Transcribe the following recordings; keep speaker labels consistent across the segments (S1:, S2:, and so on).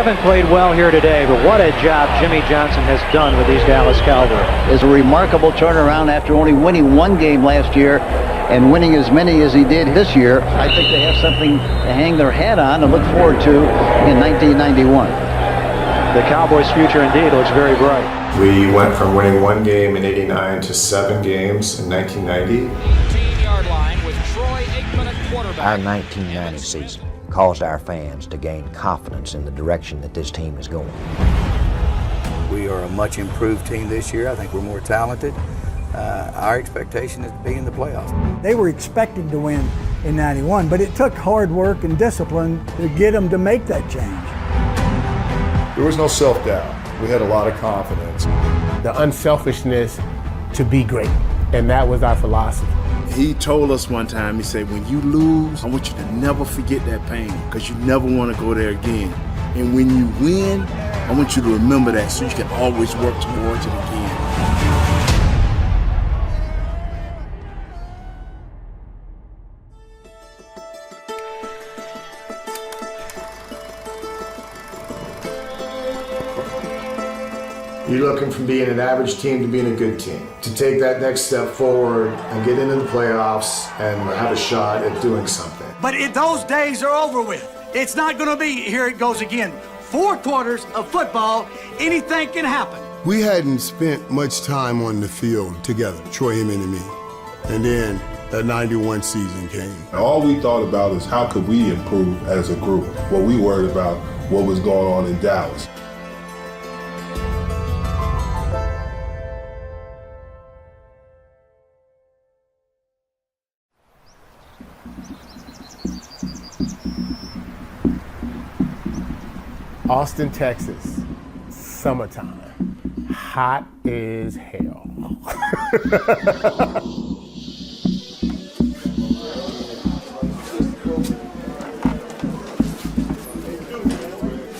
S1: haven't played well here today, but what a job Jimmy Johnson has done with these Dallas Cowboys.
S2: It's a remarkable turnaround after only winning one game last year and winning as many as he did this year. I think they have something to hang their hat on and look forward to in 1991.
S1: The Cowboys' future indeed looks very bright.
S3: We went from winning one game in '89 to 7 games in 1990.
S4: 18-yard line with Troy Aikman at quarterback.
S5: Our 1990 season caused our fans to gain confidence in the direction that this team is going.
S6: We are a much improved team this year. I think we're more talented. Our expectation is to be in the playoffs.
S7: They were expected to win in 91, but it took hard work and discipline to get them to make that change.
S8: There was no self-doubt. We had a lot of confidence.
S9: The unselfishness to be great, and that was our philosophy.
S10: He told us one time, he said, when you lose, I want you to never forget that pain because you never want to go there again. And when you win, I want you to remember that so you can always work towards it again.
S3: You're looking from being an average team to being a good team. To take that next step forward and get into the playoffs and have a shot at doing something.
S11: But those days are over with. It's not going to be, here it goes again. 4 quarters of football, anything can happen.
S12: We hadn't spent much time on the field together, Troy, him, and me. And then that 91 season came.
S8: All we thought about is how could we improve as a group. What we worried about what was going on in Dallas.
S9: Austin, Texas, summertime, hot as hell.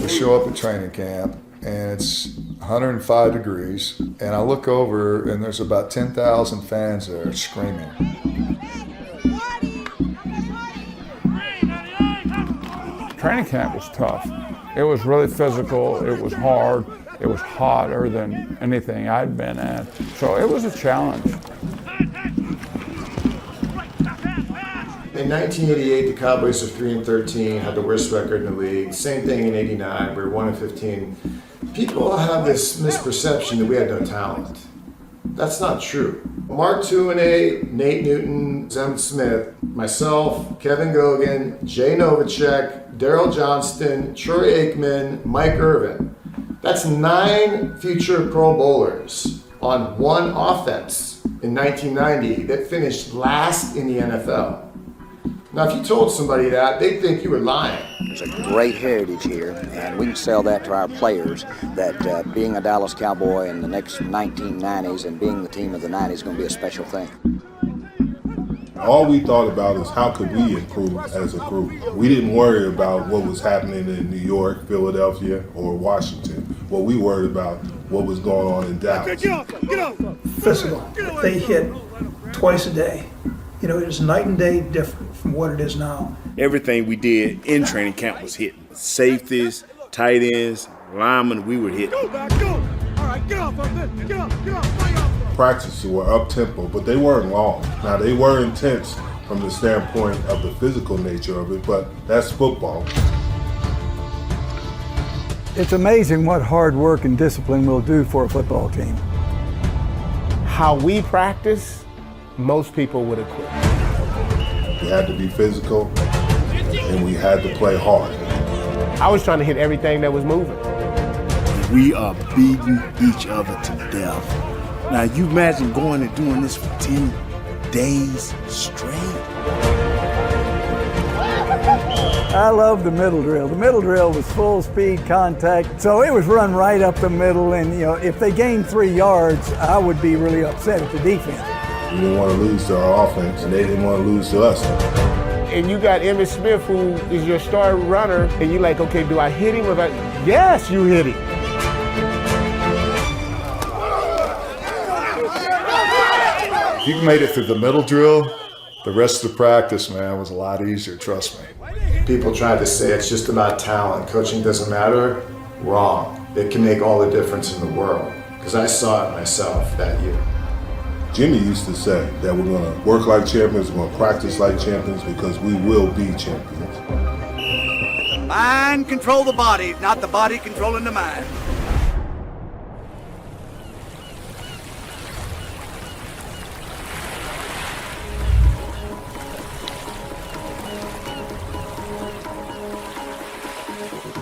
S8: We show up at training camp and it's 105 degrees and I look over and there's about 10,000 fans there screaming.
S13: Training camp was tough. It was really physical, it was hard, it was hotter than anything I'd been at. So it was a challenge.
S3: In 1988, the Cowboys were 3-13, had the worst record in the league. Same thing in '89, we were 1-15. People have this misperception that we had no talent. That's not true. Mark Tuinei, Nate Newton, Zem Smith, myself, Kevin Gogan, Jay Novacek, Daryl Johnston, Troy Aikman, Mike Irvin. That's 9 future Pro Bowlers on one offense in 1990 that finished last in the NFL. Now, if you told somebody that, they'd think you were lying.
S5: There's a great heritage here, and we can sell that to our players, that being a Dallas Cowboy in the next 1990s and being the team of the 90s is going to be a special thing.
S8: All we thought about is how could we improve as a group. We didn't worry about what was happening in New York, Philadelphia, or Washington. What we worried about what was going on in Dallas.
S11: Get off.
S7: Physical. They hit twice a day. You know, it was night and day different from what it is now.
S10: Everything we did in training camp was hitting. Safeties, tight ends, linemen, we were hitting.
S11: Go back, go. All right, get off of it. Get off.
S8: Practices were up-tempo, but they weren't long. Now, they were intense from the standpoint of the physical nature of it, but that's football.
S7: It's amazing what hard work and discipline will do for a football team.
S9: How we practice, most people would have quit.
S8: We had to be physical, and we had to play hard.
S9: I was trying to hit everything that was moving.
S10: We are beating each other to death. Now, you imagine going and doing this for 10 days straight.
S7: I love the middle drill. The middle drill was full speed contact, so it was run right up the middle, and you know, if they gained 3 yards, I would be really upset at the defense.
S8: We didn't want to lose to our offense, and they didn't want to lose to us.
S9: And you got Emmitt Smith, who is your star runner, and you're like, okay, do I hit him? Yes, you hit him.
S8: If you made it through the middle drill, the rest of the practice, man, was a lot easier, trust me.
S3: People try to say it's just about talent, coaching doesn't matter. wrong, it can make all the difference in the world. Because I saw it myself that year.
S8: Jimmy used to say that we're going to work like champions, we're going to practice like champions, because we will be champions.
S11: Mind control the body, not the body controlling the mind.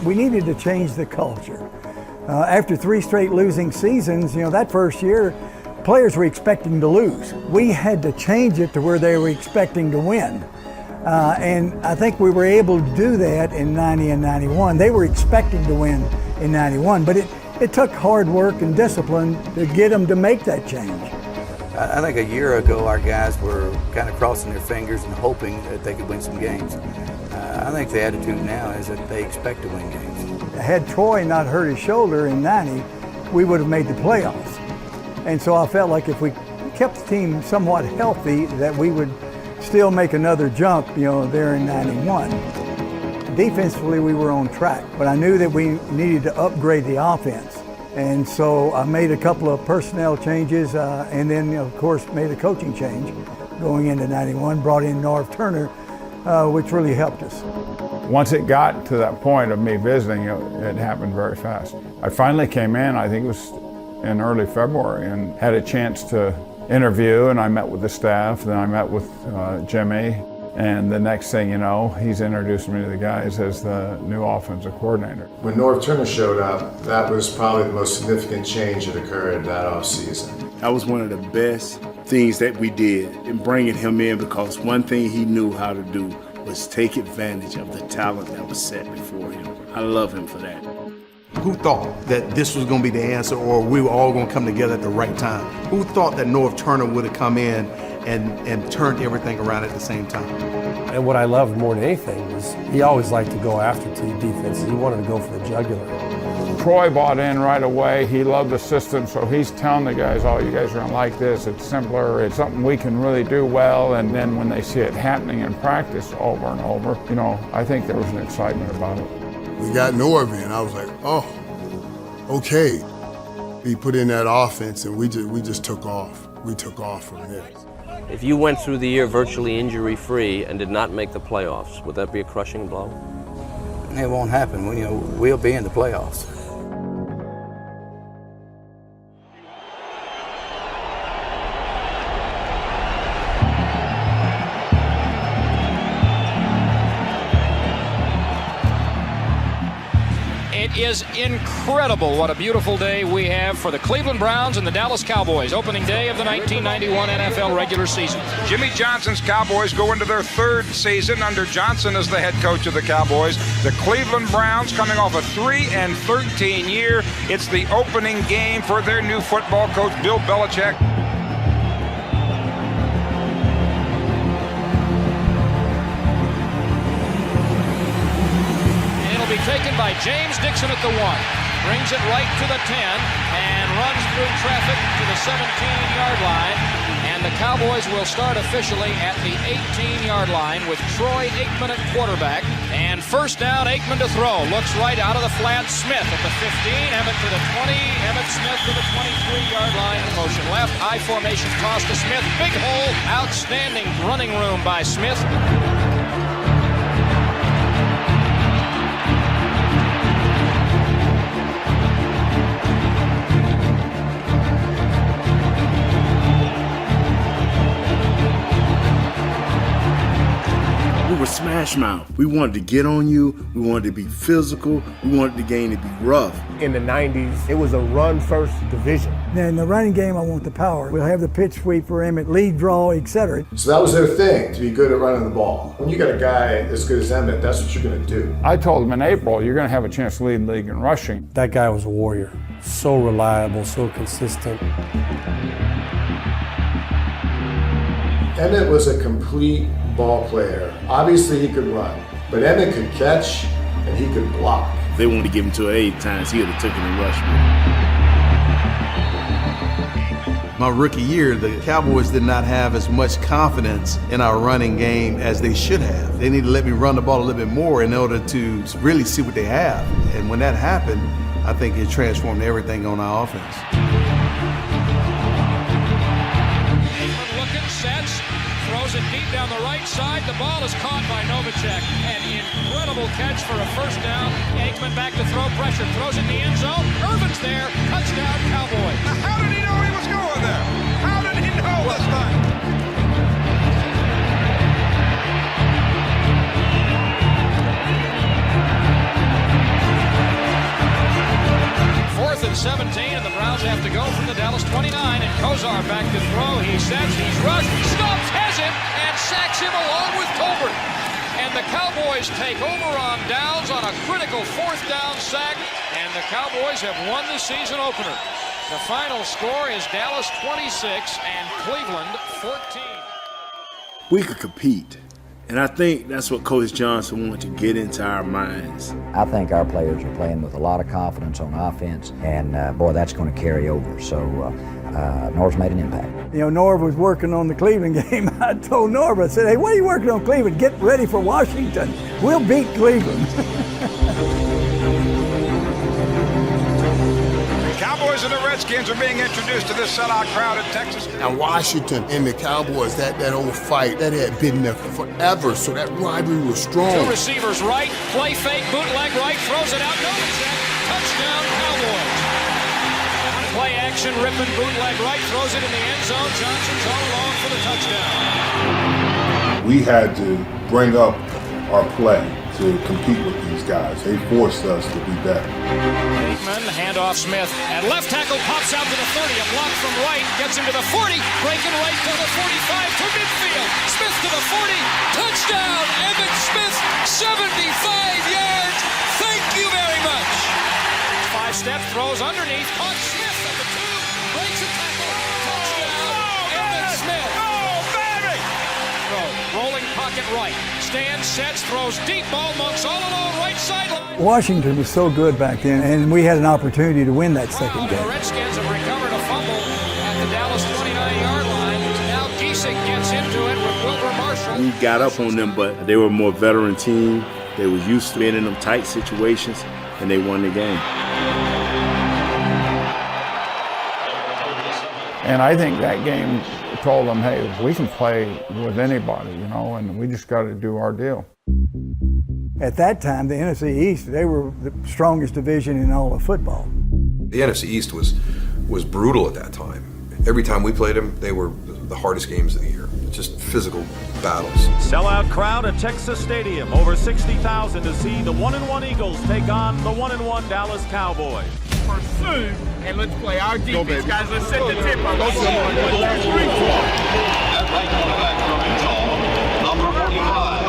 S7: We needed to change the culture. After 3 straight losing seasons, that first year, players were expecting to lose. We had to change it to where they were expecting to win. And I think we were able to do that in 90 and 91. They were expecting to win in 91, but it took hard work and discipline to get them to make that change.
S6: I think a year ago our guys were kind of crossing their fingers and hoping that they could win some games. I think the attitude now is that they expect to win games.
S7: Had Troy not hurt his shoulder in 90, we would have made the playoffs. And so I felt like if we kept the team somewhat healthy, that we would still make another jump, there in 91. Defensively, we were on track, but I knew that we needed to upgrade the offense. And so I made a couple of personnel changes, and then, of course, made a coaching change going into 91, brought in Norv Turner, which really helped us.
S13: Once it got to that point of me visiting, it happened very fast. I finally came in, I think it was in early February, and had a chance to interview, and I met with the staff, then I met with Jimmy, and the next thing you know, he's introducing me to the guys as the new offensive coordinator.
S3: When Norv Turner showed up, that was probably the most significant change that occurred that offseason.
S10: That was one of the best things that we did in bringing him in, because one thing he knew how to do was take advantage of the talent that was set before him. I love him for that.
S14: Who thought that this was going to be the answer, or we were all going to come together at the right time? Who thought that Norv Turner would have come in and turned everything around at the same time?
S15: And what I loved more than anything was he always liked to go after team defenses. He wanted to go for the jugular.
S13: Troy bought in right away. He loved the system, so he's telling the guys, oh, you guys are gonna like this. It's simpler. It's something we can really do well. And then when they see it happening in practice over and over, I think there was an excitement about it.
S12: We got Norv in. I was like, oh, okay. He put in that offense, and we just took off. We took off from there.
S16: If you went through the year virtually injury-free and did not make the playoffs, would that be a crushing blow?
S6: It won't happen. We'll be in the playoffs.
S4: It is incredible what a beautiful day we have for the Cleveland Browns and the Dallas Cowboys, opening day of the 1991 NFL regular season.
S17: Jimmy Johnson's Cowboys go into their 3rd season under Johnson as the head coach of the Cowboys. The Cleveland Browns coming off a 3-13 year. It's the opening game for their new football coach, Bill Belichick.
S4: Taken by James Dixon at the 1, brings it right to the 10, and runs through traffic to the 17-yard line. And the Cowboys will start officially at the 18-yard line with Troy Aikman at quarterback. And first down, Aikman to throw. Looks right out of the flat. Smith at the 15, Emmett to the 20, Emmett Smith to the 23-yard line in motion left. I formation toss to Smith. Big hole. Outstanding running room by Smith.
S10: We were smash mouth. We wanted to get on you. We wanted to be physical. We wanted the game to be rough.
S9: In the 90s, it was a run-first division.
S7: Now, in the running game, I want the power. We'll have the pitch sweep for Emmett, lead draw, etc.
S3: So that was their thing, to be good at running the ball. When you got a guy as good as Emmett, that's what you're going to do.
S13: I told him in April, you're going to have a chance to lead the league in rushing.
S15: That guy was a warrior. So reliable, so consistent.
S3: Emmett was a complete ball player. Obviously, he could run, but Emmett could catch and he could block.
S10: If they wanted to give him to 8 times, he would have taken the rush.
S14: My rookie year, the Cowboys did not have as much confidence in our running game as they should have. They need to let me run the ball a little bit more in order to really see what they have. And when that happened, I think it transformed everything on our offense.
S4: Aikman looking, sets, throws it deep down the right side. The ball is caught by Novacek. An incredible catch for a first down. Aikman back to throw, pressure, throws it in the end zone. Irvin's there, touchdown Cowboys.
S17: How did he know he was going there? How did he know this time?
S4: Fourth and 17, and the Browns have to go from the Dallas 29, and Kozar back to throw. He sets, he's rushed, stops, has him, and sacks him along with Tolbert. And the Cowboys take over on downs on a critical fourth down sack, and the Cowboys have won the season opener. The final score is Dallas 26 and Cleveland 14.
S10: We could compete. And I think that's what Coach Johnson wanted to get into our minds.
S5: I think our players are playing with a lot of confidence on offense, and boy, that's going to carry over. So Norv's made an impact.
S7: You know, Norv was working on the Cleveland game. I told Norv, I said, hey, what are you working on Cleveland? Get ready for Washington. We'll beat Cleveland.
S17: Cowboys and the Redskins are being introduced to this sellout crowd in Texas.
S12: And Washington and the Cowboys, that old fight, that had been there forever, so that rivalry was strong.
S4: Two receivers right, play fake, bootleg right, throws it out, Novacek, touchdown Cowboys. On play action, ripping bootleg right, throws it in the end zone, Johnson's all along for the touchdown.
S8: We had to bring up our play to compete with these guys. They forced us to be better.
S4: Aikman, handoff Smith, and left tackle pops out to the 30, a block from right, gets him to the 40, breaking right to the 45, to midfield, Smith to the 40, touchdown, Emmitt Smith, 75 yards, thank you very much. Five-step, throws underneath, caught Smith at the 2, breaks a tackle, touchdown, Emmitt Smith. Oh, baby! Rolling pocket right, stands, sets, throws deep, ball monks all alone, right sideline.
S7: Washington was so good back then, and we had an opportunity to win that second
S4: The
S7: game.
S4: Redskins have recovered a fumble at the Dallas 29-yard line. Now Giesick gets into it with Wilbur Marshall.
S10: We got up on them, but they were a more veteran team. They were used to being in them tight situations, and they won the game.
S13: And I think that game told them, hey, we can play with anybody, you know, and we just got to do our deal.
S7: At that time, the NFC East, they were the strongest division in all of football.
S18: The NFC East was brutal at that time. Every time we played them, they were the hardest games of the year. Just physical battles.
S19: Sellout crowd at Texas Stadium, over 60,000 to see the 1-1 Eagles take on the 1-1 Dallas Cowboys.
S9: Pursue, and let's play our defense, guys. Let's set the tip up. Let's
S20: Number 45.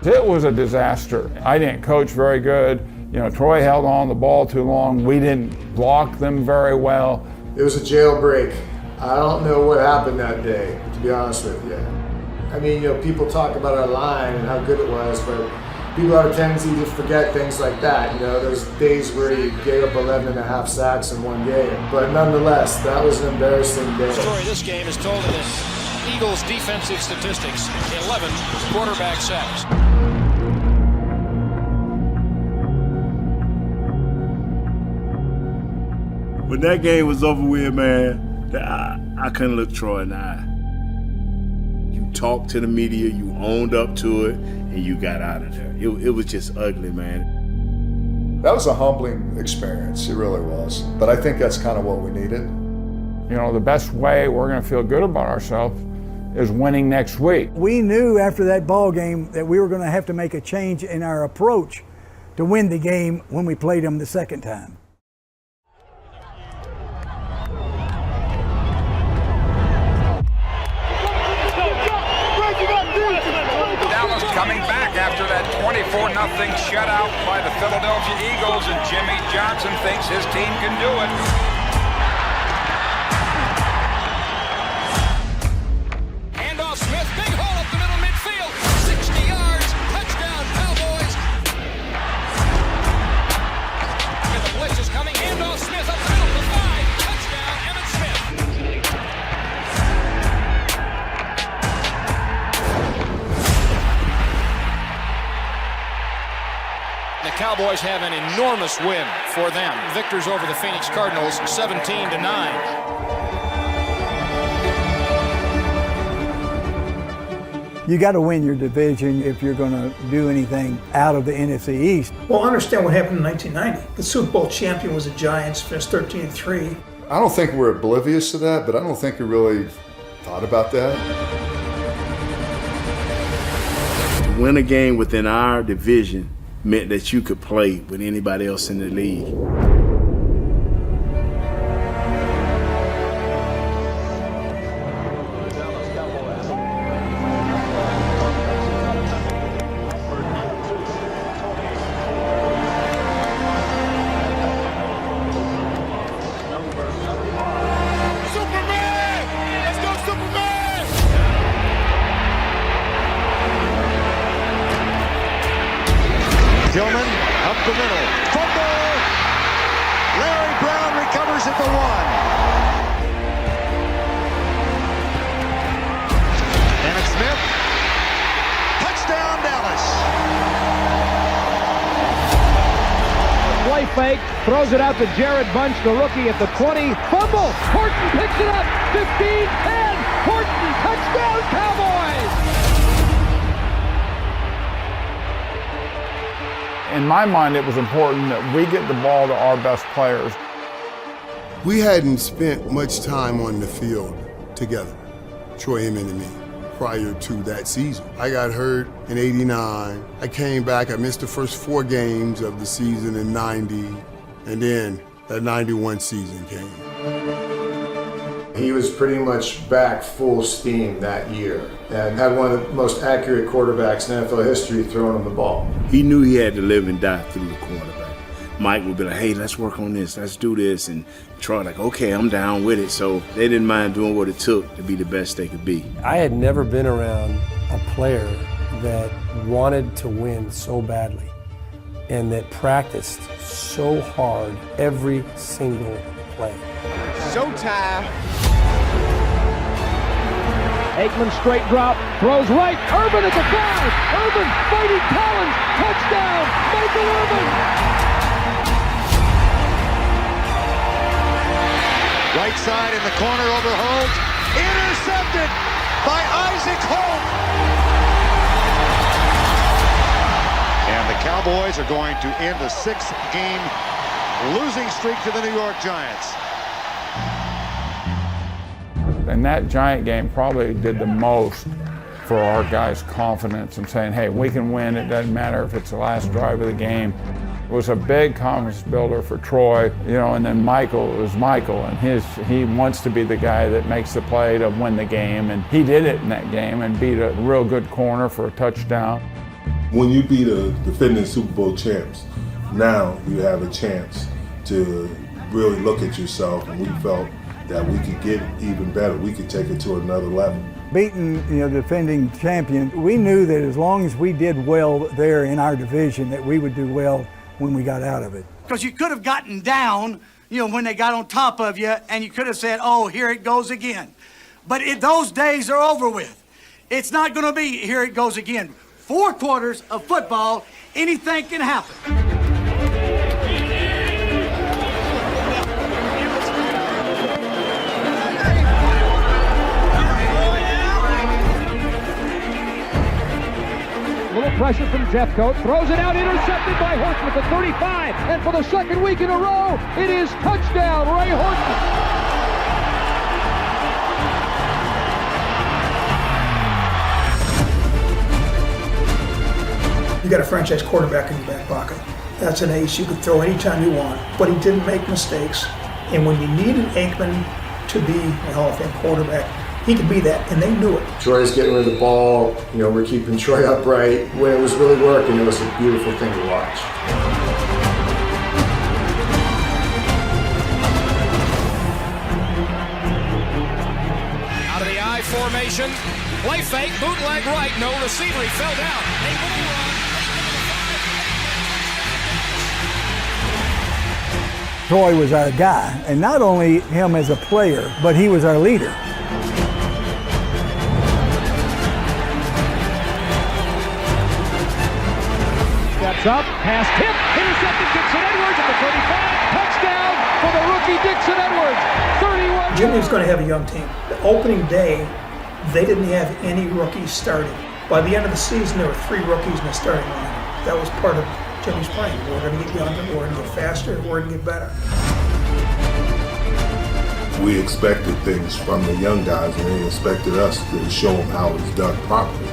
S13: It was a disaster. I didn't coach very good. You know, Troy held on the ball too long. We didn't block them very well.
S3: It was a jailbreak. I don't know what happened that day, to be honest with you. I mean, you know, people talk about our line and how good it was, but people have a tendency to forget things like that. You know, there's days where he gave up 11.5 sacks in one game. But nonetheless, that was an embarrassing day.
S4: The story of this game is told in the Eagles' defensive statistics, 11 quarterback sacks.
S10: When that game was over with, man, I couldn't look Troy in the eye. You talked to the media, you owned up to it, and you got out of there. It was just ugly, man.
S21: That was a humbling experience, it really was. But I think that's kind of what we needed.
S13: You know, the best way we're going to feel good about ourselves is winning next week.
S7: We knew after that ball game that we were going to have to make a change in our approach to win the game when we played them the second time.
S17: Dallas coming back after that 24-0 shutout by the Philadelphia Eagles, and Jimmy Johnson thinks his team can do it.
S4: Handoff Smith, big hole up the middle midfield, 60 yards, touchdown Cowboys. And the blitz is coming, handoff Smith up the middle to 5, touchdown Emmitt Smith. Cowboys have an enormous win for them. Victors over the Phoenix Cardinals, 17-9.
S7: You got to win your division if you're going to do anything out of the NFC East.
S20: Well, understand what happened in 1990. The Super Bowl champion was the Giants, finished 13-3.
S21: I don't think we're oblivious to that, but I don't think we really thought about that.
S10: To win a game within our division meant that you could play with anybody else in the league.
S22: Tillman up the middle. Fumble! Larry Brown recovers at the 1. Emmett Smith. Touchdown, Dallas.
S1: Play fake, throws it out to Jared Bunch, the rookie at the 20. Fumble! Horton picks it up. 15, 10. Horton, touchdown, Cowboys!
S13: In my mind, it was important that we get the ball to our best players.
S12: We hadn't spent much time on the field together, Troy Aikman and me, prior to that season. I got hurt in '89. I came back, I missed the first 4 games of the season in '90, and then that '91 season came.
S3: He was pretty much back full steam that year and had one of the most accurate quarterbacks in NFL history throwing him the ball.
S10: He knew he had to live and die through the quarterback. Mike would be like, hey, let's work on this, let's do this. And Troy like, okay, I'm down with it. So they didn't mind doing what it took to be the best they could be.
S15: I had never been around a player that wanted to win so badly and that practiced so hard every single play.
S22: Showtime.
S1: Aikman straight drop, throws right, Urban at the 5, Urban fighting Collins, touchdown, Michael Urban!
S22: Right side in the corner over Holt, intercepted by Isaac Holt! And the Cowboys are going to end a 6-game losing streak to the New York Giants.
S13: And that Giant game probably did the most for our guys' confidence and saying, hey, we can win. It doesn't matter if it's the last drive of the game. It was a big confidence builder for Troy, and then Michael was Michael, and he wants to be the guy that makes the play to win the game, and he did it in that game and beat a real good corner for a touchdown.
S8: When you beat a defending Super Bowl champs, now you have a chance to really look at yourself, and we felt that we could get even better. We could take it to another level.
S7: Beating, defending champion, we knew that as long as we did well there in our division, that we would do well when we got out of it.
S11: Because you could have gotten down, when they got on top of you, and you could have said, oh, here it goes again. But those days are over with. It's not going to be, here it goes again. 4 quarters of football, anything can happen.
S1: Little pressure from Jeffcoat, throws it out, intercepted by Horton at the 35, and for the second week in a row, it is touchdown, Ray Horton.
S20: You got a franchise quarterback in your back pocket. That's an ace you could throw anytime you want, but he didn't make mistakes. And when you needed Aikman to be a Hall of Fame quarterback, he could be that, and they knew it.
S3: Troy's getting rid of the ball. We're keeping Troy upright. When it was really working, it was a beautiful thing to watch.
S4: Out of the I formation, play fake, bootleg right, no receiver, he fell down. Aikman will run.
S7: Troy was our guy, and not only him as a player, but he was our leader.
S1: Looks up, pass tipped, intercepted Dixon Edwards at the 35. Touchdown for the rookie Dixon Edwards. 31.
S20: Jimmy's going to have a young team. The opening day, they didn't have any rookies starting. By the end of the season, there were 3 rookies in the starting line. That was part of Jimmy's plan. We're going to get younger, we're going to get faster, we're going to get better.
S8: We expected things from the young guys, and they expected us to show them how it's done properly.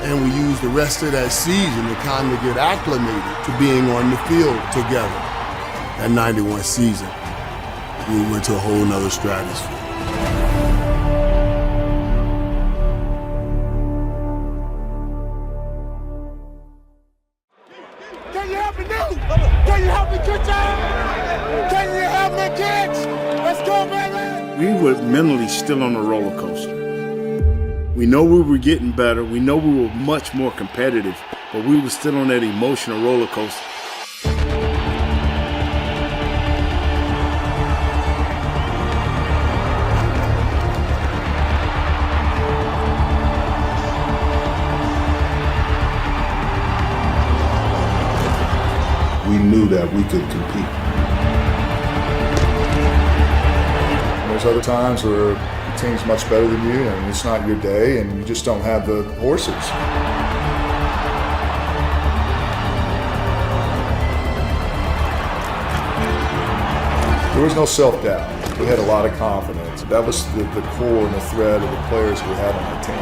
S12: And we used the rest of that season to kind of get acclimated to being on the field together. That 91 season, we went to a whole nother stratosphere.
S2: Can you help me do? Can you help me catch up? Can you help me catch? Let's go, baby!
S10: We were mentally still on a roller coaster. We know we were getting better. We know we were much more competitive, but we were still on that emotional roller coaster.
S8: We knew that we could compete.
S21: There's other times where the team's much better than you and it's not your day and you just don't have the horses. There was no self-doubt. We had a lot of confidence. That was the core and the thread of the players we had on our team.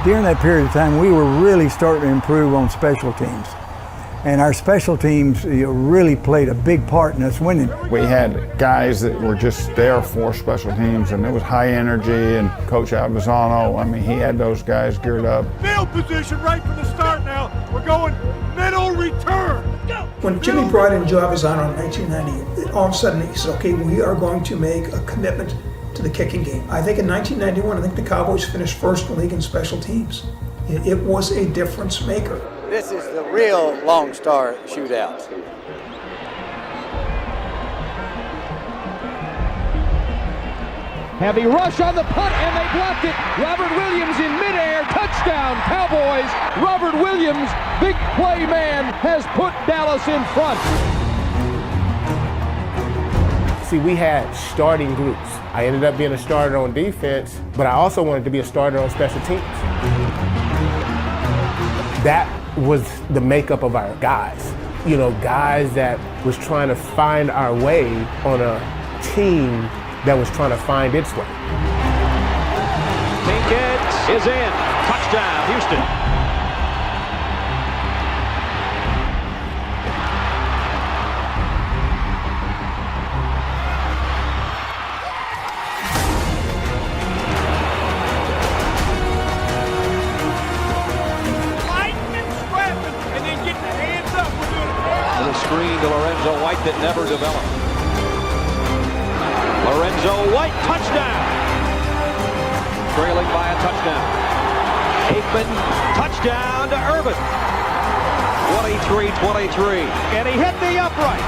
S7: During that period of time, we were really starting to improve on special teams. And our special teams really played a big part in us winning.
S13: We had guys that were just there for special teams, and it was high energy, and Coach Avizano, I mean, he had those guys geared up.
S2: Field position right from the start now. We're going middle return. Go.
S20: When Jimmy brought in Joe Avizano in 1990, all of a sudden he said, okay, we are going to make a commitment to the kicking game. I think in 1991, I think the Cowboys finished first in the league in special teams. It was a difference maker.
S5: This is the real Lone Star shootout.
S1: Heavy rush on the punt, and they blocked it. Robert Williams in midair, touchdown, Cowboys. Robert Williams, big play man, has put Dallas in front.
S9: See, we had starting groups. I ended up being a starter on defense, but I also wanted to be a starter on special teams. That was the makeup of our guys. You know, guys that was trying to find our way on a team that was trying to find its way.
S4: Pinkett is in. Touchdown, Houston. Screen to Lorenzo White that never developed. Lorenzo White, touchdown! Trailing by a touchdown. Aikman, touchdown to Irvin. 23-23. And he hit the upright.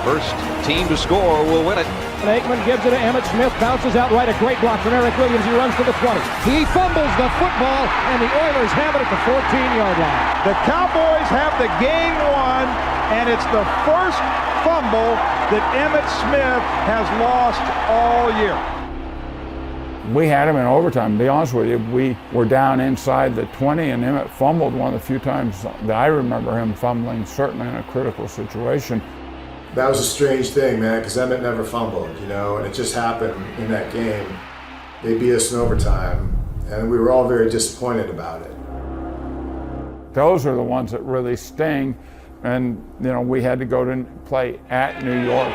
S4: First team to score will win it.
S1: And Aikman gives it to Emmitt Smith, bounces out right, a great block from Eric Williams, he runs to the 20. He fumbles the football, and the Oilers have it at the 14-yard line.
S16: The Cowboys have the game won, and it's the first fumble that Emmitt Smith has lost all year.
S13: We had him in overtime. To be honest with you, we were down inside the 20, and Emmett fumbled one of the few times that I remember him fumbling, certainly in a critical situation.
S3: That was a strange thing, man, because Emmett never fumbled, you know, and it just happened in that game. They beat us in overtime, and we were all very disappointed about it.
S13: Those are the ones that really sting, and, you know, we had to go to play at New York.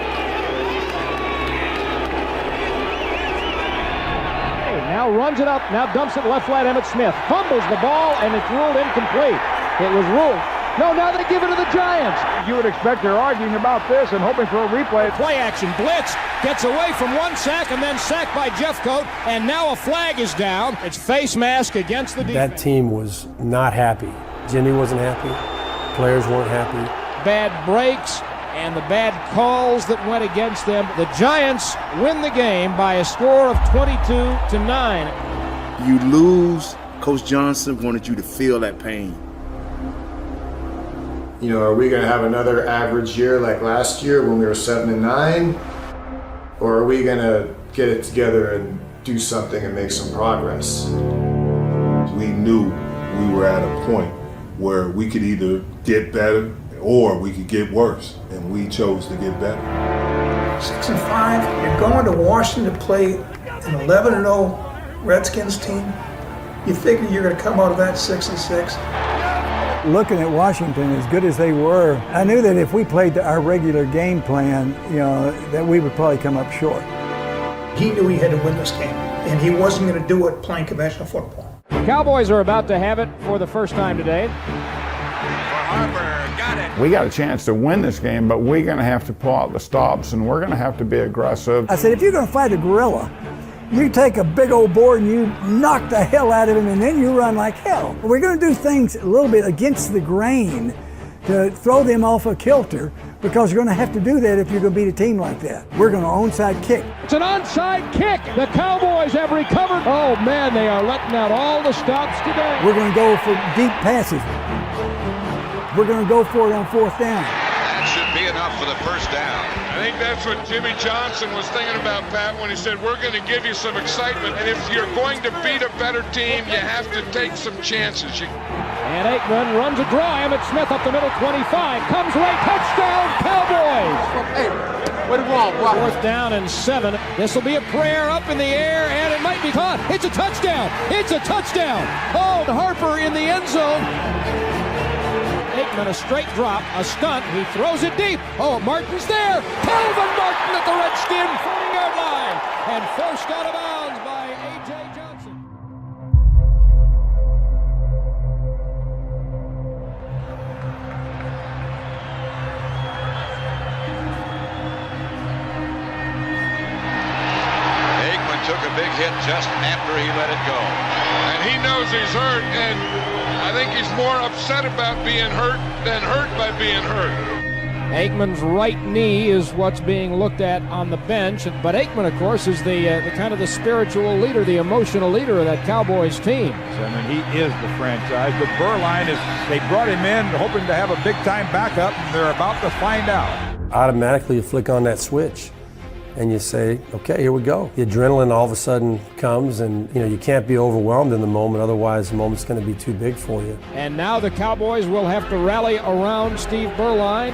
S1: Now runs it up, now dumps it left flat, Emmitt Smith. Fumbles the ball, and it's ruled incomplete. It was ruled. No, now they give it to the Giants.
S16: You would expect they're arguing about this and hoping for a replay.
S1: Play action, blitz, gets away from one sack and then sacked by Jeffcoat, and now a flag is down. It's face mask against the defense.
S15: That team was not happy. Jimmy wasn't happy. players weren't happy.
S4: Bad breaks and the bad calls that went against them. The Giants win the game by a score of 22-9.
S10: You lose, Coach Johnson wanted you to feel that pain.
S3: You know, are we going to have another average year like last year when we were 7-9? Or are we going to get it together and do something and make some progress?
S8: We knew we were at a point where we could either get better or we could get worse, and we chose to get better.
S20: 6-5, you're going to Washington to play an 11-0 Redskins team. You figure you're going to come out of that 6-6?
S7: Looking at Washington, as good as they were, I knew that if we played our regular game plan, you know, that we would probably come up short.
S20: He knew he had to win this game, and he wasn't going to do it playing conventional football.
S1: The Cowboys are about to have it for the first time today.
S13: We got a chance to win this game, but we're going to have to pull out the stops, and we're going to have to be aggressive.
S7: I said, if you're going to fight a gorilla, you take a big old board and you knock the hell out of him, and then you run like hell. We're going to do things a little bit against the grain to throw them off a kilter, because you're going to have to do that if you're going to beat a team like that. We're going to onside kick.
S1: It's an onside kick. The Cowboys have recovered. Oh, man, they are letting out all the stops today.
S7: We're going to go for deep passes. We're going to go for it on fourth down.
S22: That should be enough for the first down.
S2: I think that's what Jimmy Johnson was thinking about, Pat, when he said, we're going to give you some excitement. And if you're going to beat a better team, you have to take some chances.
S1: And Aikman runs a draw. Emmitt Smith up the middle, 25. Comes right, touchdown, Cowboys.
S2: Hey, what wrong?
S4: Fourth down and 7. This will be a prayer up in the air, and it might be caught. It's a touchdown. It's a touchdown. Oh, Harper in the end zone. Aikman, a straight drop, a stunt. He throws it deep. Oh, Martin's there. Calvin Martin at the Redskin 40-yard line. And forced out of bounds by A.J. Johnson.
S22: Aikman took a big hit just after he let it go.
S2: And he knows he's hurt, and I think he's more upset about being hurt than hurt by being hurt.
S1: Aikman's right knee is what's being looked at on the bench, but Aikman, of course, is the kind of the spiritual leader, the emotional leader of that Cowboys team.
S16: I mean, he is the franchise, but Beuerlein they brought him in hoping to have a big-time backup, and they're about to find out.
S15: Automatically you flick on that switch and you say, okay, here we go. The adrenaline all of a sudden comes, and you can't be overwhelmed in the moment, otherwise the moment's going to be too big for you.
S1: And now the Cowboys will have to rally around Steve Beuerlein.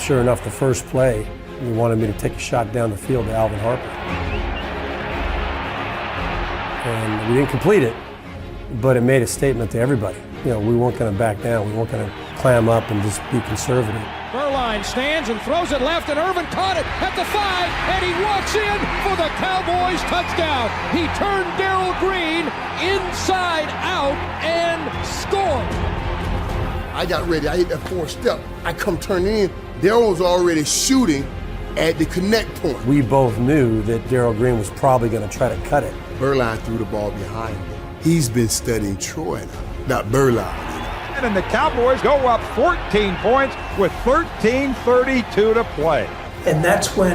S15: Sure enough, the first play, he wanted me to take a shot down the field to Alvin Harper. And we didn't complete it, but it made a statement to everybody. We weren't going to back down. We weren't going to clam up and just be conservative.
S1: Beuerlein stands and throws it left, and Irvin caught it at the 5, and he walks in for the Cowboys touchdown. He turned Darrell Green inside out and scored.
S12: I got ready. I hit that fourth step. I come turning in. Darrell was already shooting at the connect point.
S15: We both knew that Darrell Green was probably going to try to cut it.
S12: Beuerlein threw the ball behind him. He's been studying Troy now, not Beuerlein.
S16: And the Cowboys go up 14 points with 13:32 to play.
S20: And that's when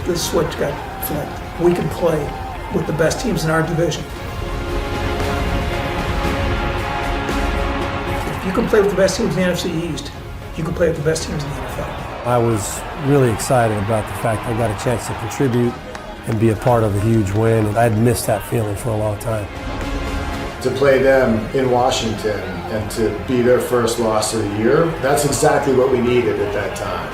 S20: the switch got flipped. We can play with the best teams in our division. If you can play with the best teams in the NFC East, you can play with the best teams in the NFL.
S15: I was really excited about the fact I got a chance to contribute and be a part of a huge win, and I'd missed that feeling for a long time.
S3: To play them in Washington and to be their first loss of the year, that's exactly what we needed at that time.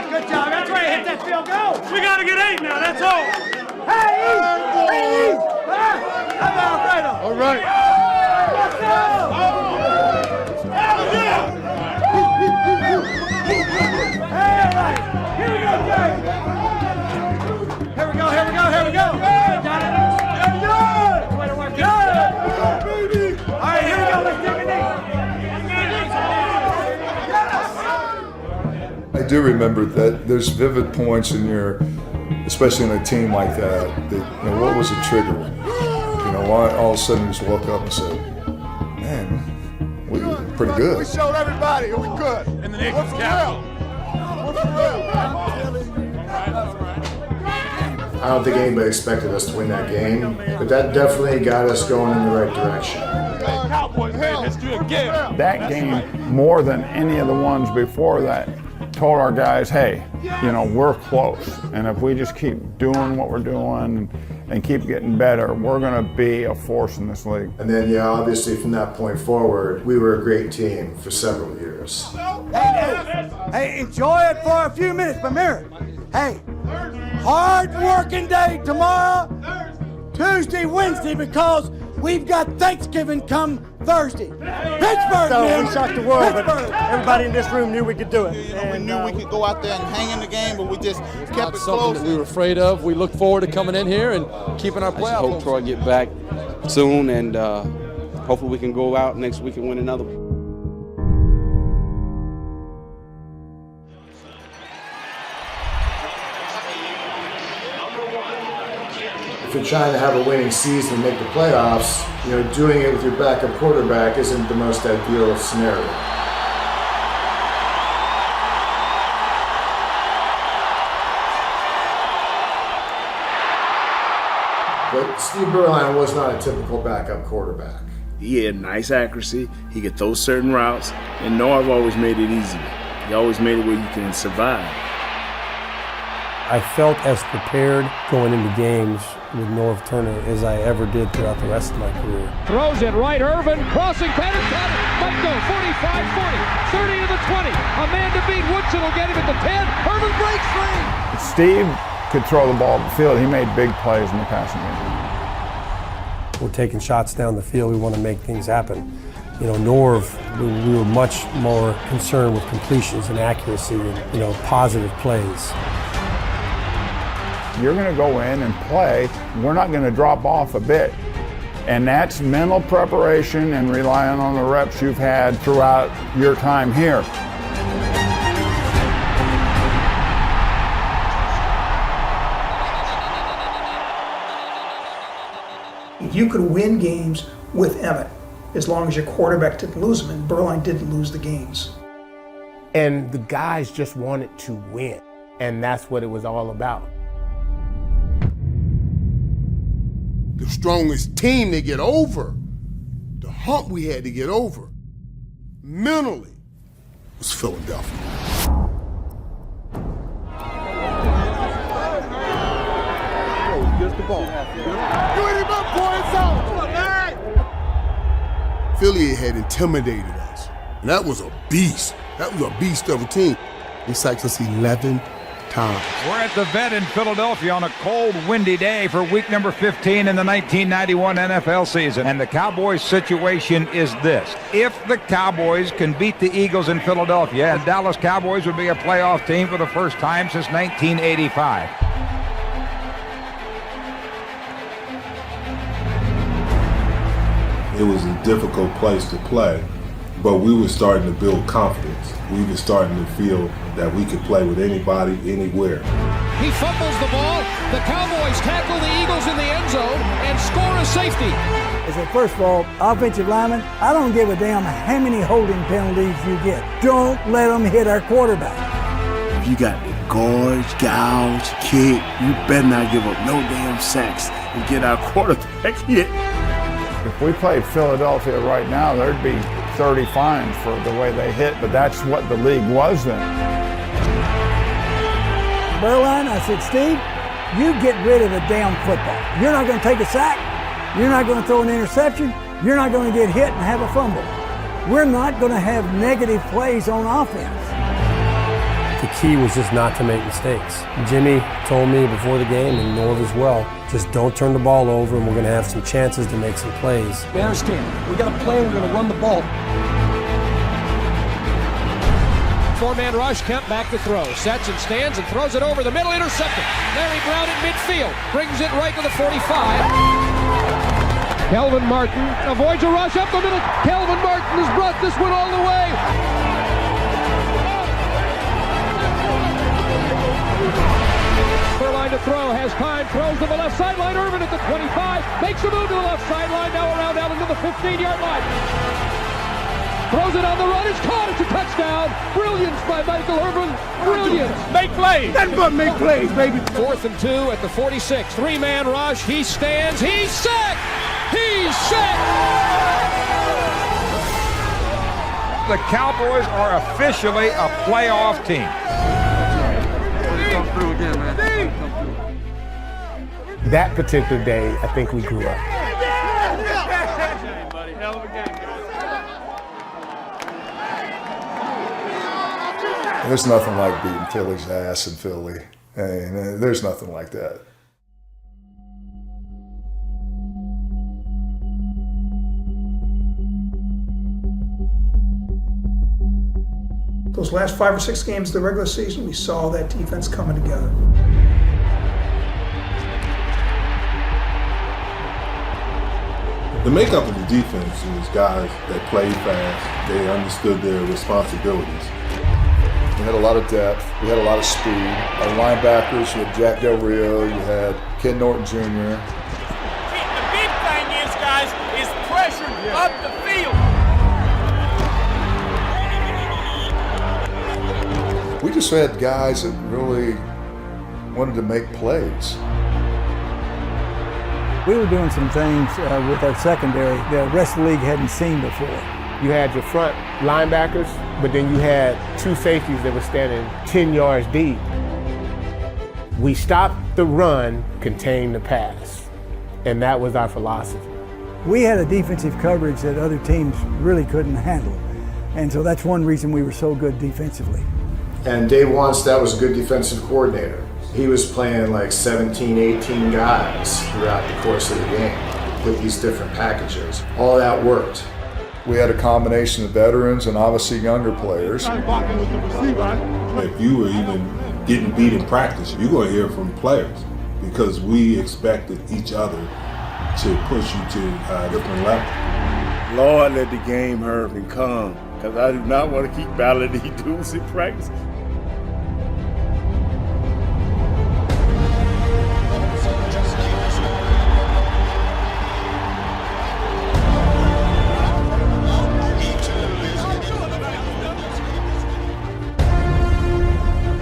S2: Good job. That's right. Hit that field goal. We got to get 8 now. That's all. Hey, East! All right. Let's go! Hey, all right. Here we go, guys. Here we go. Got it. Good way to work
S21: do remember that there's vivid points in your, especially in a team like that, what was the trigger? Why all of a sudden you just woke up and said, man, we were pretty good.
S2: We showed everybody we could. In the nation's capital.
S3: I don't think anybody expected us to win that game, but that definitely got us going in the right direction.
S2: Cowboys made history again.
S13: That game, more than any of the ones before that, told our guys, hey, we're close. And if we just keep doing what we're doing and keep getting better, we're going to be a force in this league.
S3: And then, obviously from that point forward, we were a great team for several years.
S11: Hey, enjoy it for a few minutes, but Mary, hey, hard working day tomorrow, Tuesday, Wednesday, because we've got Thanksgiving come Thursday. Pittsburgh, man.
S2: We shocked the world, but everybody in this room knew we could do it.
S6: We knew we could go out there and hang in the game, but we just kept it close.
S14: That we were afraid of. We look forward to coming in here and keeping our playoff.
S23: I hope Troy get back soon, and hopefully we can go out next week and win another one.
S3: If you're trying to have a winning season and make the playoffs, doing it with your backup quarterback isn't the most ideal scenario. But Steve Berline was not a typical backup quarterback.
S10: He had nice accuracy. He could throw certain routes, and Norv always made it easy. He always made it where you can survive.
S15: I felt as prepared going into games with Norv Turner as I ever did throughout the rest of my career.
S1: Throws it right, Irvin, crossing pattern, got it, might go, 45, 40, 30 to the 20, a man to beat, Woodson will get him at the 10, Irvin breaks free!
S13: Steve could throw the ball up the field. He made big plays in the passing game.
S15: We're taking shots down the field. We want to make things happen. Norv, we were much more concerned with completions and accuracy and, positive plays.
S13: You're going to go in and play. We're not going to drop off a bit. And that's mental preparation and relying on the reps you've had throughout your time here.
S20: You could win games with Emmett as long as your quarterback didn't lose them, and Berline didn't lose the games.
S9: And the guys just wanted to win, and that's what it was all about.
S12: The strongest team to get over, the hump we had to get over, mentally, was Philadelphia.
S2: Gets the ball. Points out. Come on, man.
S12: Philly had intimidated us, and that was a beast. That was a beast of a team. He sacked us 11 times.
S17: We're at the Vet in Philadelphia on a cold, windy day for week number 15 in the 1991 NFL season. And the Cowboys' situation is this. If the Cowboys can beat the Eagles in Philadelphia, the Dallas Cowboys would be a playoff team for the first time since 1985.
S8: It was a difficult place to play, but we were starting to build confidence. We were starting to feel that we could play with anybody, anywhere.
S1: He fumbles the ball. The Cowboys tackle the Eagles in the end zone and score a safety.
S7: I said, first of all, offensive linemen, I don't give a damn how many holding penalties you get. Don't let them hit our quarterback.
S10: If you got to gorge, gouge, kick, you better not give up no damn sacks and get our quarterback hit.
S13: If we played Philadelphia right now, there'd be 30 fines for the way they hit, but that's what the league was then.
S7: Berline, I said, Steve, you get rid of the damn football. You're not going to take a sack. You're not going to throw an interception. You're not going to get hit and have a fumble. We're not going to have negative plays on offense.
S15: The key was just not to make mistakes. Jimmy told me before the game, and Norv as well, just don't turn the ball over, and we're going to have some chances to make some plays.
S1: Bears team, we got a plan, we're going to run the ball. Four-man rush, Kemp back to throw. Sets and stands and throws it over the middle, intercepted. Larry Brown in midfield, brings it right to the 45. Kelvin Martin avoids a rush up the middle. Kelvin Martin has brought this one all the way. Berline to throw, has time, throws to the left sideline. Irvin at the 25, makes a move to the left sideline, now around Allen to the 15-yard line. Throws it on the run, it's caught, it's a touchdown. Brilliance by Michael Irvin, brilliance.
S2: Make plays.
S1: Nothing but make plays, baby. 4th and 2 at the 46, 3-man rush, he stands, he's sacked, he's sacked.
S17: The Cowboys are officially a playoff team.
S9: That particular day, I think we grew up.
S21: There's nothing like beating Philly's ass in Philly. And there's nothing like that.
S20: Those last 5 or 6 games of the regular season, we saw that defense coming together.
S8: The makeup of the defense is guys that played fast. They understood their responsibilities.
S21: We had a lot of depth. We had a lot of speed. Our linebackers, you had Jack Del Rio, you had Ken Norton Jr.
S2: The big thing is, guys, is pressure up the field.
S21: We just had guys that really wanted to make plays.
S7: We were doing some things with our secondary that the rest of the league hadn't seen before.
S9: You had your front linebackers, but then you had 2 safeties that were standing 10 yards deep. We stopped the run, contained the pass, and that was our philosophy.
S7: We had a defensive coverage that other teams really couldn't handle, and so that's one reason we were so good defensively.
S3: And Dave Wanstead was a good defensive coordinator. He was playing like 17, 18 guys throughout the course of the game with these different packages. All that worked.
S21: We had a combination of veterans and obviously younger players.
S8: If you were even getting beat in practice, you're going to hear from players because we expected each other to push you to a different level.
S10: Lord, let the game hurt and come, because I do not want to keep battling these dudes in practice.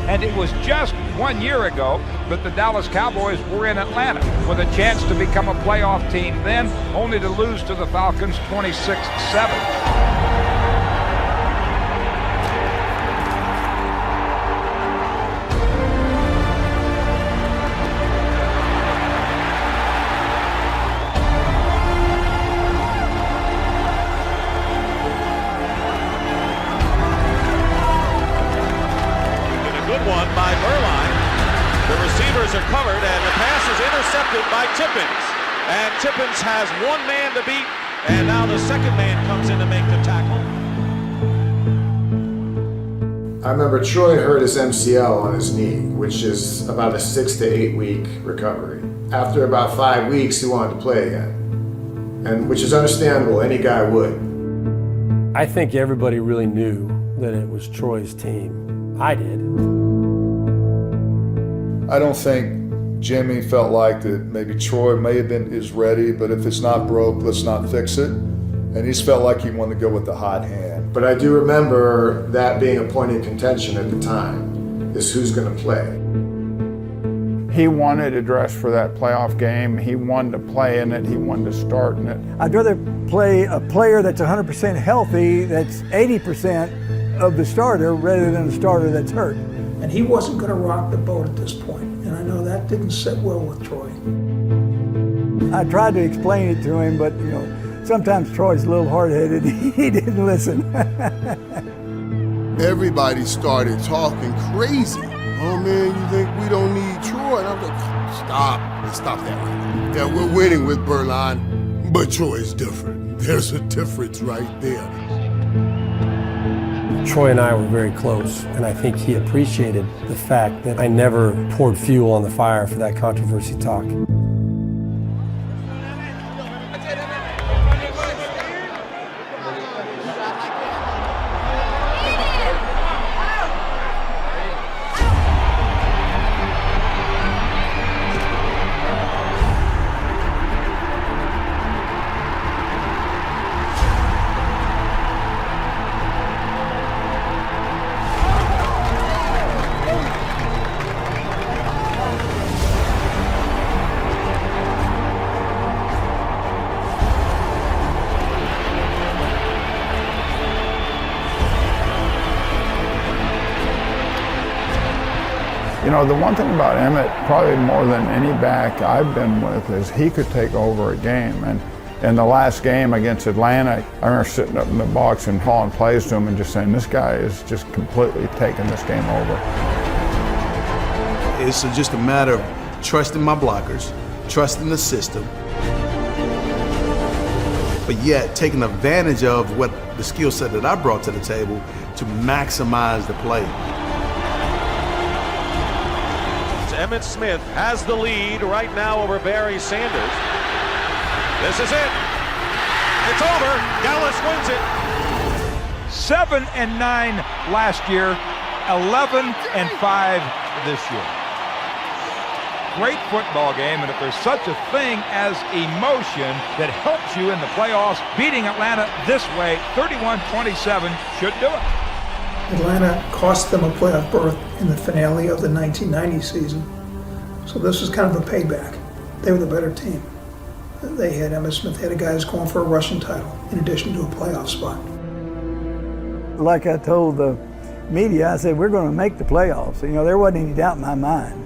S17: And it was just 1 year ago that the Dallas Cowboys were in Atlanta with a chance to become a playoff team then, only to lose to the Falcons 26-7.
S5: One by Berline. The receivers are covered and the pass is intercepted by Tippins. And Tippins has 1 man to beat, and now the second man comes in to make the tackle.
S3: I remember Troy hurt his MCL on his knee, which is about a 6 to 8 week recovery. After about 5 weeks, he wanted to play again, and which is understandable, any guy would.
S15: I think everybody really knew that it was Troy's team. I did.
S21: I don't think Jimmy felt like that maybe Troy is ready, but if it's not broke, let's not fix it. And he's felt like he wanted to go with the hot hand.
S3: But I do remember that being a point of contention at the time, is who's going to play.
S13: He wanted to dress for that playoff game. He wanted to play in it. He wanted to start in it.
S7: I'd rather play a player that's 100% healthy, that's 80% of the starter, rather than a starter that's hurt.
S20: And he wasn't going to rock the boat at this point, and I know that didn't sit well with Troy.
S7: I tried to explain it to him, but sometimes Troy's a little hard-headed. He didn't listen.
S12: Everybody started talking crazy. Oh man, you think we don't need Troy? And I'm like, stop that right. Yeah, we're winning with Berline, but Troy's different. There's a difference right there.
S15: Troy and I were very close, and I think he appreciated the fact that I never poured fuel on the fire for that controversy talk.
S13: know, the one thing about Emmett, probably more than any back I've been with, is he could take over a game. And in the last game against Atlanta, I remember sitting up in the box and calling plays to him and just saying, this guy is just completely taking this game over.
S10: It's just a matter of trusting my blockers, trusting the system, but yet taking advantage of what the skill set that I brought to the table to maximize the play.
S5: Emmitt Smith has the lead right now over Barry Sanders. This is it. It's over. Dallas wins it.
S16: 7-9 last year, 11-5 this year. Great football game, and if there's such a thing as emotion that helps you in the playoffs, beating Atlanta this way, 31-27, should do it.
S20: Atlanta cost them a playoff berth in the finale of the 1990 season. So this was kind of a payback. They were the better team. They had Emmitt Smith, they had guys going for a rushing title in addition to a playoff spot.
S7: Like I told the media, I said, we're going to make the playoffs. You know, there wasn't any doubt in my mind.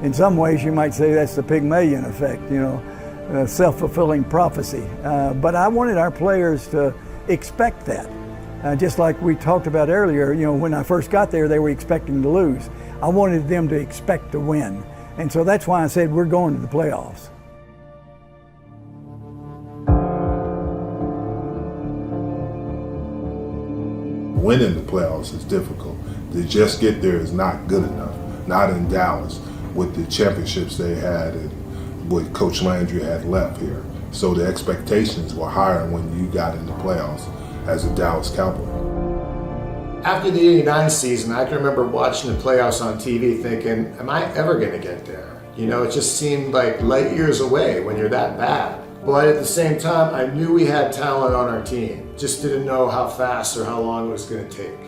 S7: In some ways, you might say that's the Pygmalion effect, you know, self-fulfilling prophecy. But I wanted our players to expect that. Just like we talked about earlier, you know, when I first got there, they were expecting to lose. I wanted them to expect to win. And so that's why I said we're going to the playoffs.
S8: Winning the playoffs is difficult. To just get there is not good enough. Not in Dallas with the championships they had and what Coach Landry had left here. So the expectations were higher when you got in the playoffs as a Dallas Cowboy.
S3: After the '89 season, I can remember watching the playoffs on TV thinking, am I ever going to get there? You know, it just seemed like light years away when you're that bad. But at the same time, I knew we had talent on our team. Just didn't know how fast or how long it was going to take.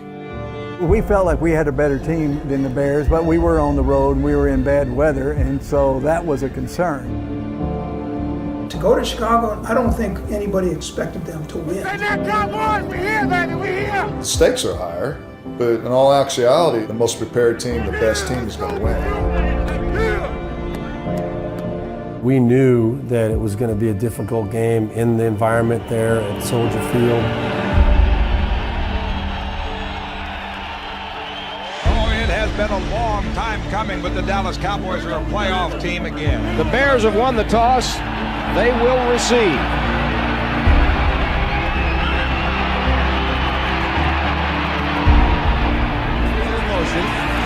S7: We felt like we had a better team than the Bears, but we were on the road, we were in bad weather, and so that was a concern.
S20: To go to Chicago, I don't think anybody expected them to win.
S2: Hey, now, Cowboys, we here, baby, we here.
S21: The stakes are higher, but in all actuality, the most prepared team, the best team is going to win.
S15: We knew that it was going to be a difficult game in the environment there at Soldier Field.
S17: Been a long time coming, but the Dallas Cowboys are a playoff team again.
S1: The Bears have won the toss. They will receive.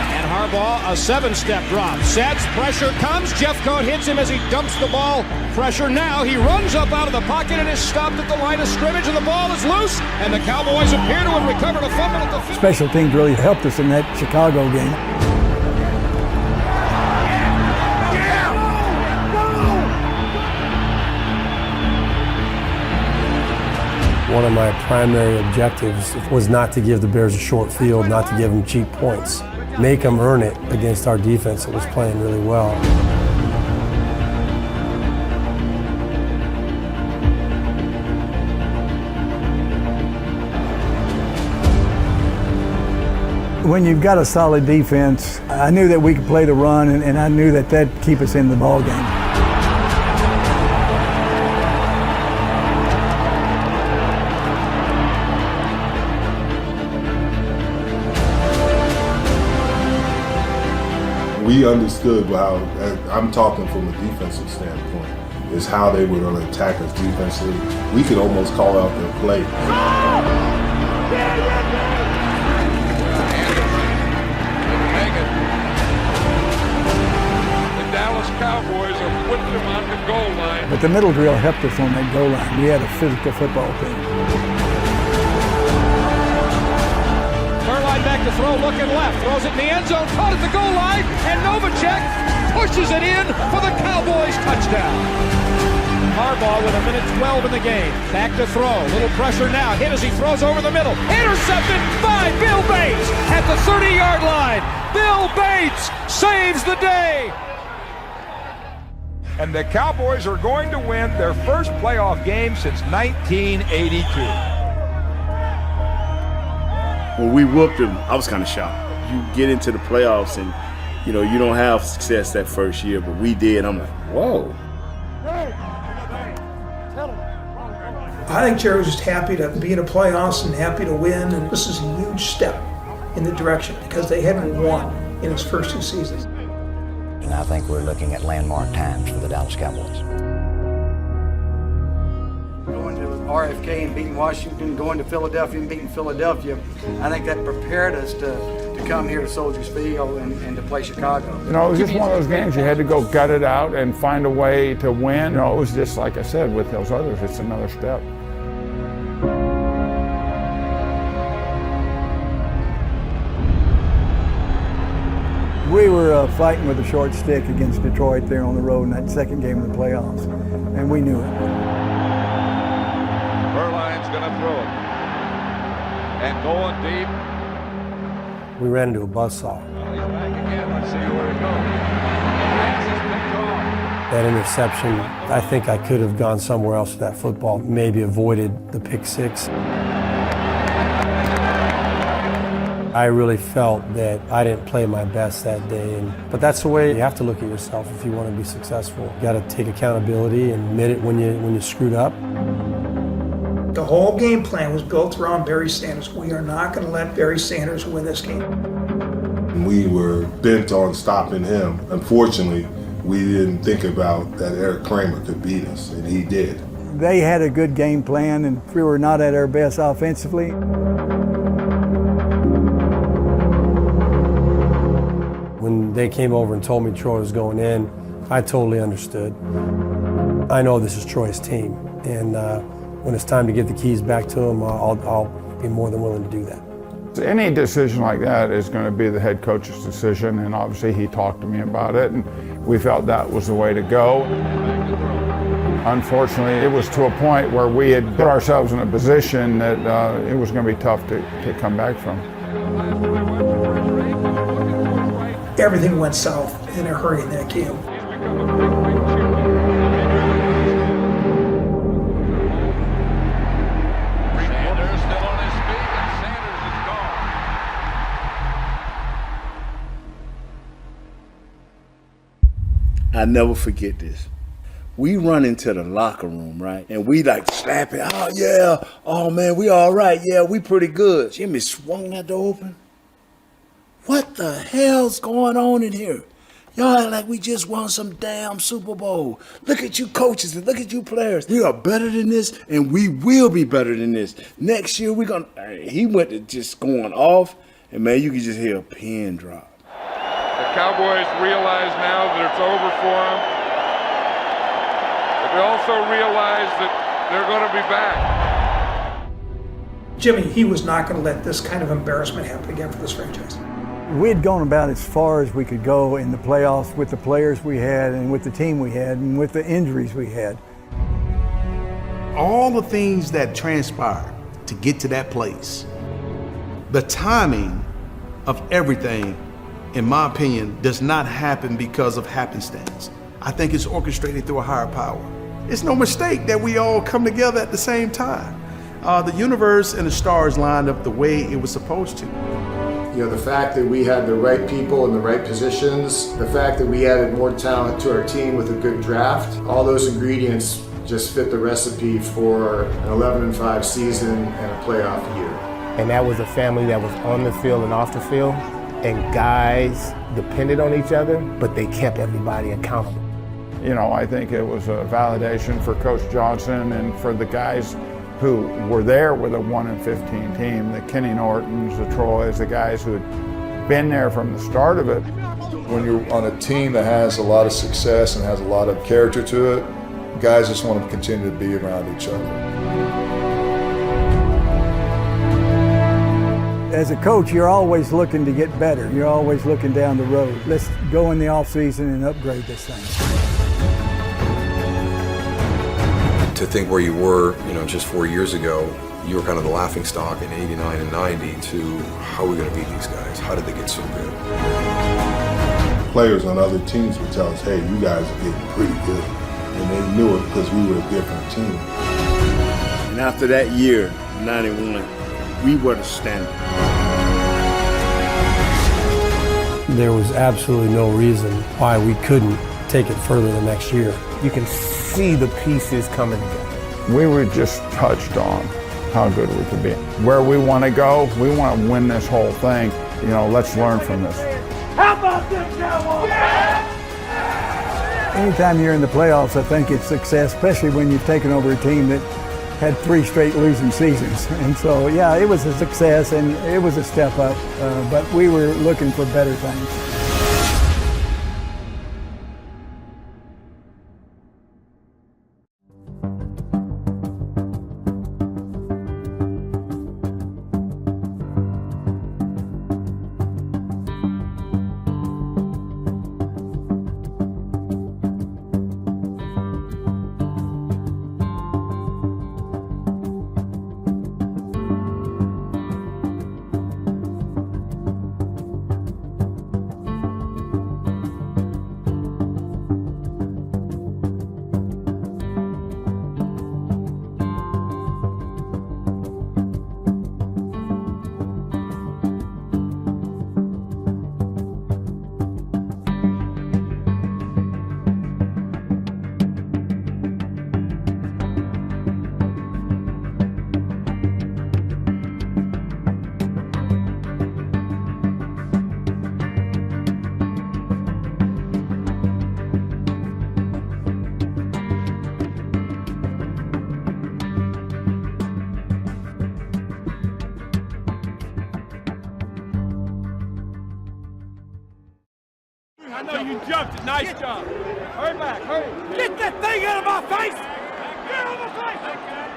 S1: And Harbaugh, a 7-step drop. Sets, pressure comes. Jeffcoat hits him as he dumps the ball. Pressure now. He runs up out of the pocket and is stopped at the line of scrimmage, and the ball is loose. And the Cowboys appear to have recovered a fumble at the 50.
S7: Special teams really helped us in that Chicago game.
S15: One of my primary objectives was not to give the Bears a short field, not to give them cheap points. Make them earn it against our defense that was playing really well.
S7: When you've got a solid defense, I knew that we could play the run, and I knew that that'd keep us in the ball game.
S8: We understood how, I'm talking from a defensive standpoint, is how they were going to attack us defensively. We could almost call out their play.
S2: The Dallas Cowboys are putting them on the goal line.
S7: But the middle drill helped us on that goal line. We had a physical football team.
S1: Back to throw, looking left, throws it in the end zone, caught at the goal line, and Novacek pushes it in for the Cowboys touchdown. Harbaugh with 1:12 in the game. Back to throw, little pressure now, hit as he throws over the middle. Intercepted by Bill Bates at the 30-yard line. Bill Bates saves the day.
S17: And the Cowboys are going to win their first playoff game since 1982.
S10: When we whooped them, I was kind of shocked. You get into the playoffs and You know, you don't have success that first year, but we did. I'm like, whoa.
S20: I think Jerry was just happy to be in the playoffs and happy to win, and this is a huge step in the direction because they hadn't won in his first 2 seasons.
S4: And I think we're looking at landmark times for the Dallas Cowboys.
S11: Going to RFK and beating Washington, going to Philadelphia and beating Philadelphia, I think that prepared us to come here to Soldier Field and to play Chicago.
S13: You know, it was just one of those games you had to go gut it out and find a way to win. You know, it was just like I said, with those others, it's another step.
S7: We were fighting with a short stick against Detroit there on the road in that second game of the playoffs, and we knew it.
S5: Berline's going to throw it. And going deep.
S15: We ran into a buzzsaw.
S5: Well, he's back again. Let's see where it goes.
S15: That interception, I think I could have gone somewhere else with that football, maybe avoided the pick six. I really felt that I didn't play my best that day, but that's the way you have to look at yourself if you want to be successful. You got to take accountability and admit it when you screwed up.
S20: The whole game plan was built around Barry Sanders. We are not going to let Barry Sanders win this game.
S8: We were bent on stopping him. Unfortunately, we didn't think about that Eric Kramer could beat us, and he did.
S7: They had a good game plan, and we were not at our best offensively.
S15: When they came over and told me Troy was going in, I totally understood. I know this is Troy's team, and when it's time to get the keys back to him, I'll be more than willing to do that.
S13: Any decision like that is going to be the head coach's decision, and obviously he talked to me about it, and we felt that was the way to go. Unfortunately, it was to a point where we had put ourselves in a position that it was going to be tough to come back from.
S20: Everything went south in a hurry in that game.
S5: Sanders still on his feet, and Sanders is gone.
S10: I never forget this. We run into the locker room, right? And we like slapping, oh yeah, oh man, we all right, yeah, we pretty good. Jimmy swung that door open. What the hell's going on in here? Y'all act like we just won some damn Super Bowl. Look at you coaches and look at you players. We are better than this, and we will be better than this. Next year, we're gonna. He went to just going off, and man, you could just hear a pin drop.
S17: The Cowboys realize now that it's over for them. But they also realize that they're going to be back.
S20: Jimmy, he was not going to let this kind of embarrassment happen again for this franchise.
S7: We had gone about as far as we could go in the playoffs with the players we had and with the team we had and with the injuries we had.
S18: All the things that transpired to get to that place, the timing of everything, in my opinion, does not happen because of happenstance. I think it's orchestrated through a higher power. It's no mistake that we all come together at the same time. The universe and the stars lined up the way it was supposed to.
S3: You know, the fact that we had the right people in the right positions, the fact that we added more talent to our team with a good draft, all those ingredients just fit the recipe for an 11-5 season and a playoff year.
S9: And that was a family that was on the field and off the field, and guys depended on each other, but they kept everybody accountable.
S13: You know, I think it was a validation for Coach Johnson and for the guys who were there with a 1-15 team, the Kenny Nortons, the Troys, the guys who had been there from the start of it.
S21: When you're on a team that has a lot of success and has a lot of character to it, guys just want to continue to be around each other.
S7: As a coach, you're always looking to get better. You're always looking down the road. Let's go in the offseason and upgrade this thing.
S19: To think where you were, just 4 years ago, you were kind of the laughing stock in 89 and 90 to how are we going to beat these guys? How did they get so good?
S8: Players on other teams would tell us, hey, you guys are getting pretty good. And they knew it because we were a different team.
S10: And after that year, 91, we were the standard.
S15: there was absolutely no reason why we couldn't take it further the next year.
S9: You can see the pieces coming together.
S13: We were just touched on how good we could be. Where we want to go, we want to win this whole thing. You know, let's learn from this.
S2: How about them Cowboys?
S7: Anytime you're in the playoffs, I think it's success, especially when you've taken over a team that had 3 straight losing seasons. And so, yeah, it was a success and it was a step up, but we were looking for better things.
S2: I know you jumped it. Nice jump. Hurry back. Hurry. Get that thing out of my face. Get out of my face.